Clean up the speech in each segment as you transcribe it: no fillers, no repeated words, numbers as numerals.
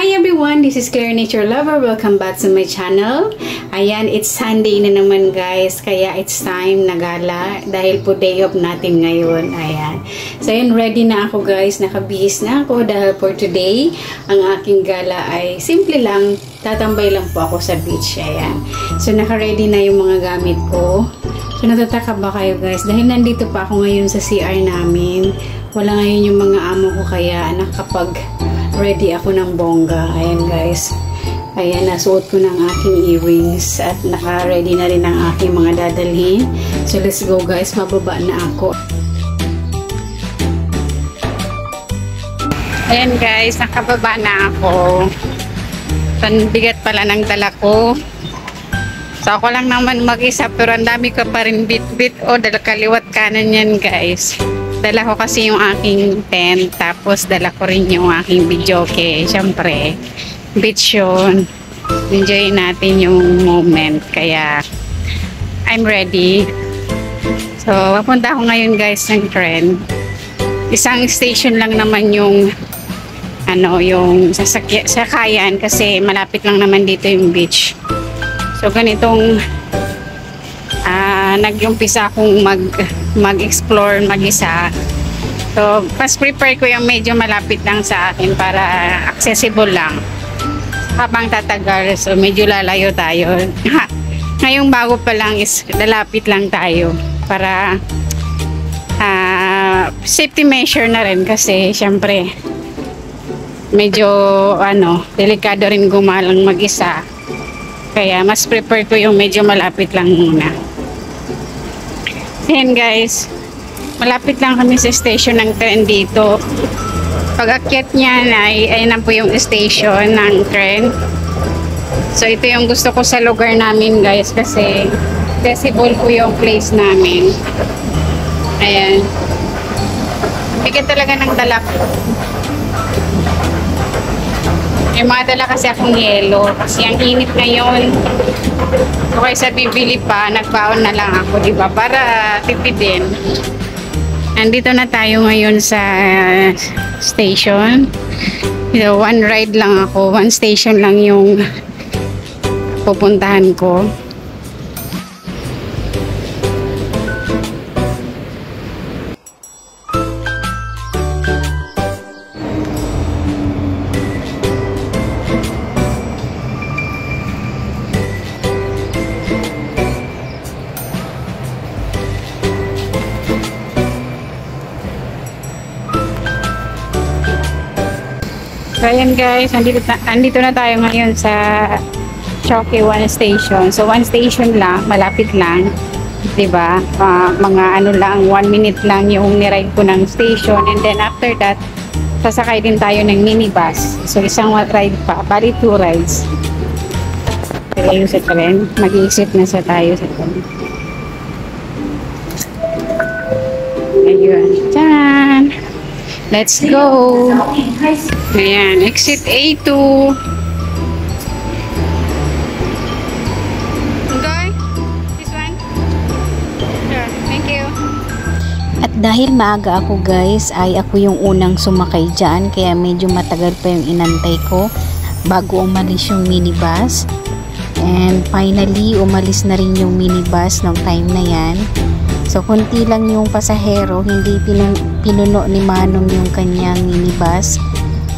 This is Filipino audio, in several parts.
Hi everyone, this is Claire Nature Lover. Welcome back to my channel. Ayan, it's Sunday na naman guys, kaya it's time na gala dahil po day off natin ngayon. Ayan. So ayan, ready na ako guys, nakabihis na ako dahil for today, ang aking gala ay simple lang, tatambay lang po ako sa beach. Ayan. So naka-ready na yung mga gamit ko. So natataka ba kayo guys, dahil nandito pa ako ngayon sa CR namin, wala ngayon yung mga amo ko kaya nakapag ready ako ng bongga. Ayan guys. Ayan, nasuot ko ng aking earrings at naka-ready na rin ang aking mga dadalhin. So let's go guys, mababa na ako. Ayan guys, nakababa na ako. Bigat pala ng dala ko. So ako lang naman mag-isa pero ang dami ko pa rin bit-bit o dala kaliwat kanan yan guys. Dala ko kasi yung aking tent, tapos dala ko rin yung aking videoke. Siyempre, beach yun. Enjoy natin yung moment. Kaya, I'm ready. So, papunta ako ngayon guys ng trend. Isang station lang naman yung yung sakayan kasi malapit lang naman dito yung beach. So, ganitong nag-umpisa akong mag-explore mag-isa. So, pas prepare ko yung medyo malapit lang sa akin para accessible lang. Habang tatagal, so medyo lalayo tayo. Ngayong bago pa lang is lalapit lang tayo para safety measure na rin kasi syempre medyo delikado rin gumalang mag-isa. Kaya mas prepare ko yung medyo malapit lang muna. Ayan guys, malapit lang kami sa station ng tren dito. Pag akyat niyan ay ayan po yung station ng tren. So ito yung gusto ko sa lugar namin guys kasi accessible po yung place namin. Ayan. Bigat talaga ng dala ko. Yung mga dala kasi akong yelo kasi ang init ngayon. So kaysa bibili pa, nagbaon na lang ako, diba? Para tipidin. Nandito na tayo ngayon sa station. So, one ride lang ako. One station lang yung pupuntahan ko. So, ayan guys, andito na tayo ngayon sa Choque 1 station. So, 1 station lang, malapit lang. Diba? Mga lang, 1 minute lang yung niride ko ng station. And then after that, sasakay din tayo ng minibus. So, isang ride pa. Bali 2 rides. Pero yung sa tren, mag-iisip na sa tayo sa tren. Ayun. Tcharan! Let's go! Ayan, exit A2. Okay? This one? Sure, thank you. At dahil maaga ako guys, ay ako yung unang sumakay dyan. Kaya medyo matagal pa yung inantay ko bago umalis yung minibus. And finally, umalis na rin yung minibus ng time na yan. So, kunti lang yung pasahero, hindi pinuno ni Manong yung kanyang minibus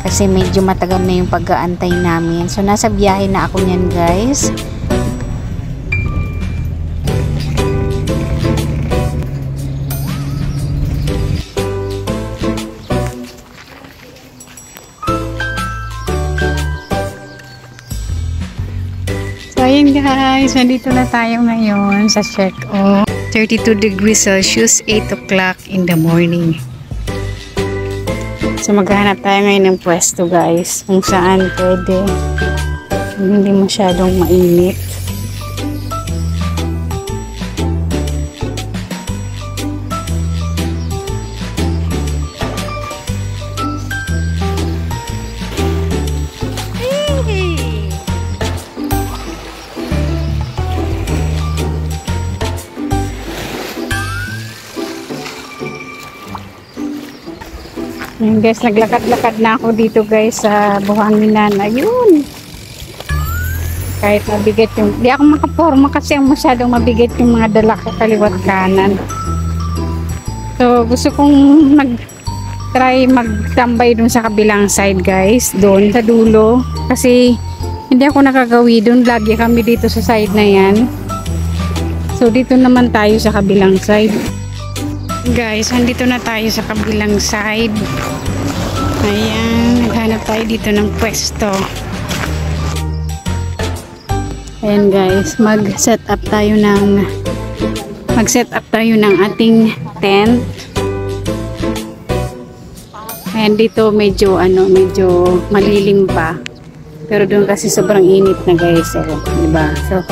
kasi medyo matagal na yung pag-aantay namin. So, nasa biyahe na ako niyan guys. So, ayun guys, nandito na tayo ngayon sa check-off. 32 degrees Celsius, 8 o'clock in the morning. So maghahanap tayo ngayon ng pwesto guys, kung saan pwede hindi masyadong mainit. Ayun guys, naglakad-lakad na ako dito guys sa buhanginan. Ayun. Kahit mabigat yung, di ako makaporma kasi ang masyadong mabigat yung mga dala ko kaliwat kanan. So, gusto kong try magtambay dun sa kabilang side guys, doon sa dulo. Kasi, hindi ako nakagawi dun. Lagi kami dito sa side na yan. So, dito naman tayo sa kabilang side. Guys, andito na tayo sa kabilang side. Ayan, naghanap tayo dito ng pwesto. Ayan guys, mag-set up tayo ng ating tent. Ayan, dito medyo malilim pa. Pero doon kasi sobrang init na guys, so, diba? So,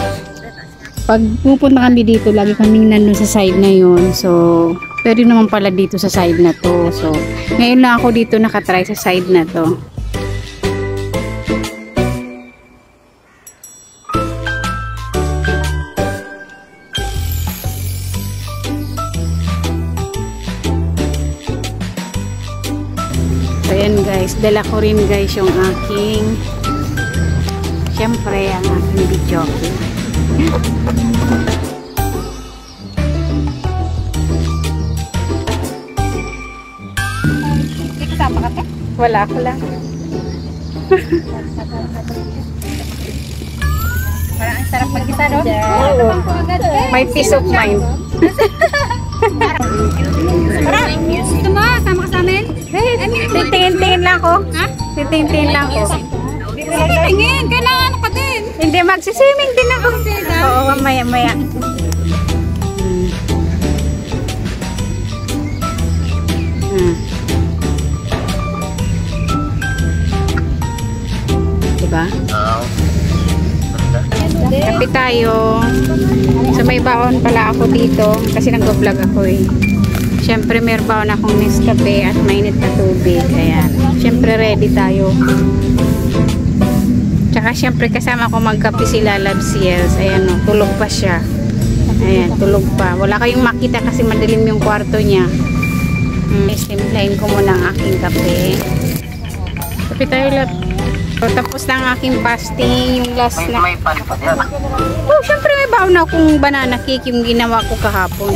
pag pupunta kami dito, lagi kaming nandun sa side na yun. So, pwede naman pala dito sa side na to. So, ngayon lang ako dito nakatry sa side na to. So, ayan guys, dala ko rin guys yung aking, syempre, ang aking video. Kasama ka? Wala, ako lang. Parang ang sarap mag-isa, no? Oo. May peace of mind. Parang, gusto mo? Sama ka sa amin? Titingin-tingin lang ko. Ha? Titingin-tingin lang ko. Titingin! Kailangan ka din. Hindi, magsiswimming din ako. Oo, maya-maya. Diba? Kape tayo. So may baon pala ako dito kasi nag-vlog ako eh. Siyempre may baon akong Nescafe at mainit na tubig. Ayan. Siyempre ready tayo. Tsaka siyempre kasama ko magkape sila Loves Yes. Ayan o, tulog pa siya. Ayan, tulog pa. Wala kayong makita kasi madilim yung kwarto niya. Istimplahin ko muna ang aking kape. Kape tayo love. So, tapos na ang aking fasting, yung last na. Oh, syempre may baon na akong banana cake yung ginawa ko kahapon.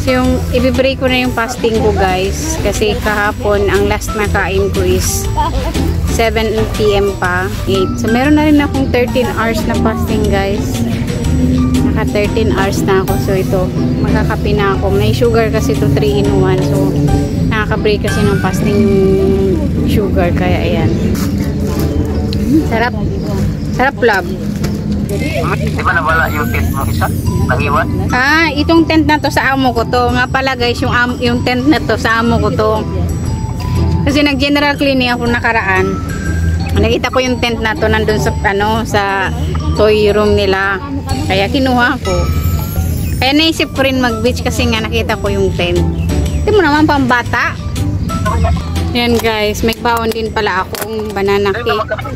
So, yung i-break ko na yung fasting ko guys. Kasi kahapon, ang last na kain ko is 7 PM pa, 8. So, meron na rin akong 13 hours na fasting guys. Naka 13 hours na ako. So, ito, magkakape na ako. May sugar kasi ito 3 in 1. So, nakaka-break kasi ng fasting sugar. Kaya, ayan. Sarap. Sarap love. Di ba nawala yung tent mo isa? Nangiwan? Ah, itong tent na to sa amo ko to. Nga pala guys, yung tent na to sa amo ko to. Kasi nag-general cleaning ako nakaraan. Nakita ko yung tent na to nandun sa sa toy room nila. Kaya kinuha ko. Kaya naisip ko rin mag-beach kasi nga nakita ko yung tent. Ito mo naman pambata. Yan guys, may baon din pala akong banana cake.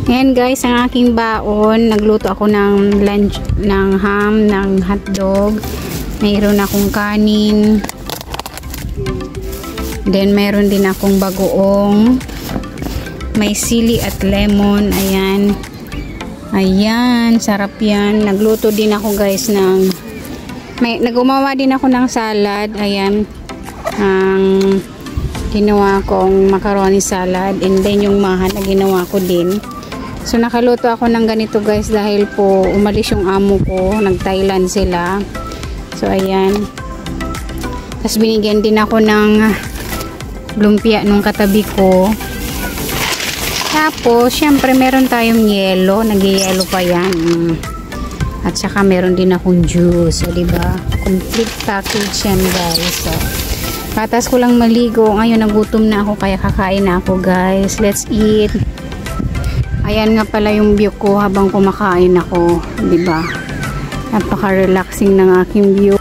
Ayan guys, ang aking baon. Nagluto ako ng lunch, ng ham, ng hotdog. Mayroon akong kanin. Then, meron din akong bagoong. May sili at lemon. Ayan. Ayan, sarap yan. Nagluto din ako guys ng... Nagumawa din ako ng salad. Ayan. Ang ginawa kong macaroni salad. And then, yung mahan na ginawa ko din. So, nakaluto ako ng ganito guys dahil po umalis yung amo ko. Nag-Thailand sila. So, ayan. Tapos, binigyan din ako ng lumpia nung katabi ko. Tapos, syempre, meron tayong yelo. Nag-yelo pa yan. At saka, meron din akong juice. So, diba? Complete package yan guys. So, katas ko lang maligo. Ngayon, nagutom na ako kaya kakain na ako guys. Let's eat. Ayan nga pala yung view ko habang kumakain ako, 'di ba? Napaka-relaxing ng aking view.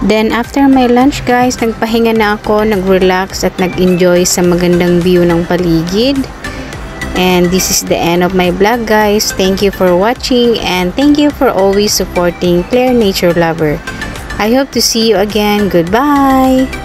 Then after my lunch guys, nagpahinga na ako, nag-relax at nag-enjoy sa magandang view ng paligid. And this is the end of my vlog guys. Thank you for watching and thank you for always supporting Claire Nature Lover. I hope to see you again. Goodbye.